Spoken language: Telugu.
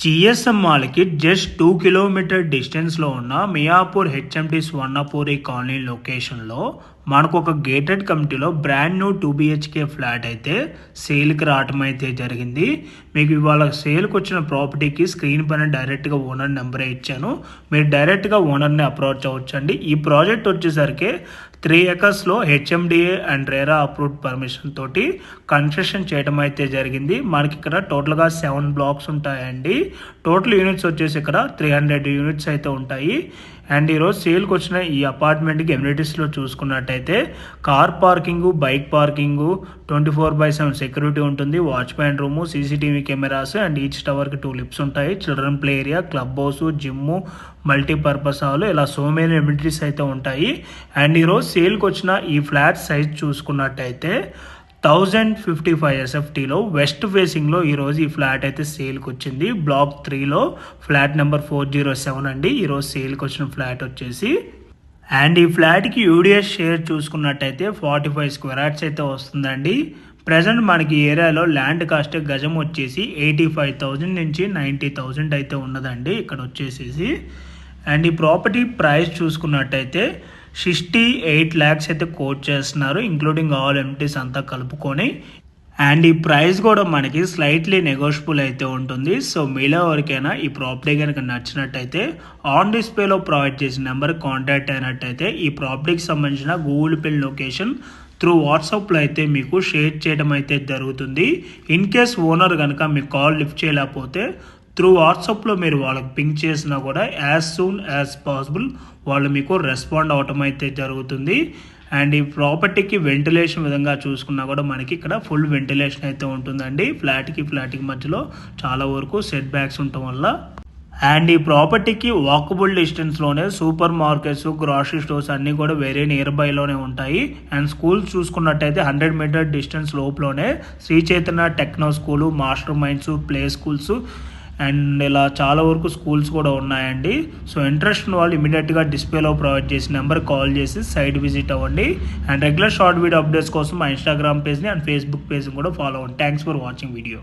జిఎస్ఎం మాల్కి జస్ట్ 2 కిలోమీటర్ డిస్టెన్స్లో ఉన్న మియాపూర్ హెచ్ఎంటి స్వర్ణపూరి కాలనీ లొకేషన్లో మనకు ఒక గేటెడ్ కమిటీలో బ్రాండ్ న్యూ 2 బిహెచ్కే ఫ్లాట్ అయితే సేల్కి రావటం అయితే జరిగింది. మీకు ఇవాళ సేల్కి వచ్చిన ప్రాపర్టీకి స్క్రీన్ పైన డైరెక్ట్గా ఓనర్ నెంబరే ఇచ్చాను. మీరు డైరెక్ట్గా ఓనర్ని అప్రోచ్ అవ్వచ్చండి. ఈ ప్రాజెక్ట్ వచ్చేసరికి 3 ఎకర్స్లో HMDA and RERA approved permission తోటి కన్స్ట్రక్షన్ చేయడం అయితే జరిగింది. మనకి ఇక్కడ టోటల్గా 7 బ్లాక్స్ ఉంటాయండి. టోటల్ యూనిట్స్ వచ్చేసి ఇక్కడ 300 యూనిట్స్ అయితే ఉంటాయి. అండ్ ఈరోజు సేల్కి వచ్చిన ఈ అపార్ట్మెంట్కి ఎమ్యూనిటీస్లో చూసుకున్నట్టయితే car parking, bike parking, 24/7 security ఉంటుంది, watchman room, CCTV cameras and each టవర్కి 2 లిఫ్ట్స్ ఉంటాయి, children play area, club house, gym, multipurpose hall, ఇలా సో మెనీ ఎమ్యూనిటీస్ అయితే ఉంటాయి. అండ్ ఈరోజు సేల్కి వచ్చిన ఈ ఫ్లాట్ సైజ్ చూసుకున్నట్టయితే 1055 ఎస్ఎఫ్టీలో వెస్ట్ ఫేసింగ్లో ఈరోజు ఈ ఫ్లాట్ అయితే సేల్కి వచ్చింది. బ్లాక్ 3లో ఫ్లాట్ నెంబర్ 407 అండి ఈరోజు సేల్కి వచ్చిన ఫ్లాట్ వచ్చేసి. అండ్ ఈ ఫ్లాట్కి యూడిఎస్ షేర్ చూసుకున్నట్టయితే 45 స్క్వేర్ యార్డ్స్ అయితే వస్తుందండి. ప్రజెంట్ మనకి ఏరియాలో ల్యాండ్ కాస్ట్ గజం వచ్చేసి 85,000 నుంచి 90,000 అయితే ఉన్నదండి ఇక్కడ వచ్చేసేసి. అండ్ ఈ ప్రాపర్టీ ప్రైస్ చూసుకున్నట్టయితే 68 lakhs అయితే కోట్ చేస్తున్నారు, ఇంక్లూడింగ్ ఆల్ ఎమ్యూనిటీస్ అంతా కలుపుకొని. అండ్ ఈ ప్రైస్ కూడా మనకి స్లైట్లీ నెగోషియబుల్ అయితే ఉంటుంది. సో మీలో ఎవరికైనా ఈ ప్రాపర్టీ కనుక నచ్చినట్టయితే ఆన్ డిస్ప్లేలో ప్రొవైడ్ చేసిన నెంబర్ కాంటాక్ట్ అయినట్టయితే ఈ ప్రాపర్టీకి సంబంధించిన గూగుల్ పే లొకేషన్ త్రూ వాట్సాప్లో అయితే మీకు షేర్ చేయడం అయితే జరుగుతుంది. ఇన్ కేస్ ఓనర్ కనుక మీకు కాల్ లిఫ్ట్ చేయలేకపోతే త్రూ వాట్సాప్లో మీరు వాళ్ళకి పింక్ చేసినా కూడా యాజ్ సూన్ యాజ్ పాసిబుల్ వాళ్ళు మీకు రెస్పాండ్ అవటం అయితే జరుగుతుంది. అండ్ ఈ ప్రాపర్టీకి వెంటిలేషన్ విధంగా చూసుకున్నా కూడా మనకి ఇక్కడ ఫుల్ వెంటిలేషన్ అయితే ఉంటుందండి. ఫ్లాట్కి మధ్యలో చాలా వరకు సెట్ బ్యాక్స్ ఉండటం వల్ల. అండ్ ఈ ప్రాపర్టీకి వాకబుల్ డిస్టెన్స్లోనే సూపర్ మార్కెట్స్, గ్రాసరీ స్టోర్స్ అన్నీ కూడా వెరీ నియర్ బైలోనే ఉంటాయి. అండ్ స్కూల్స్ చూసుకున్నట్టయితే 100 మీటర్ డిస్టెన్స్ లోపలనే Sri Chaitanya techno school, master minds, play schools and ఇలా చాలా వరకు స్కూల్స్ కూడా ఉన్నాయండి. సో ఇంట్రెస్ట్ ఉన్న వాళ్ళు ఇమీడియట్గా డిస్ప్లేలో ప్రొవైడ్ చేసి నెంబర్ కాల్ చేసి సైట్ విజిట్ అవ్వండి. And regular short video updates కోసం మా ఇన్స్టాగ్రామ్ పేజ్ని అండ్ ఫేస్బుక్ పేజ్ని కూడా ఫాలో అవ్వండి. Thanks for watching video.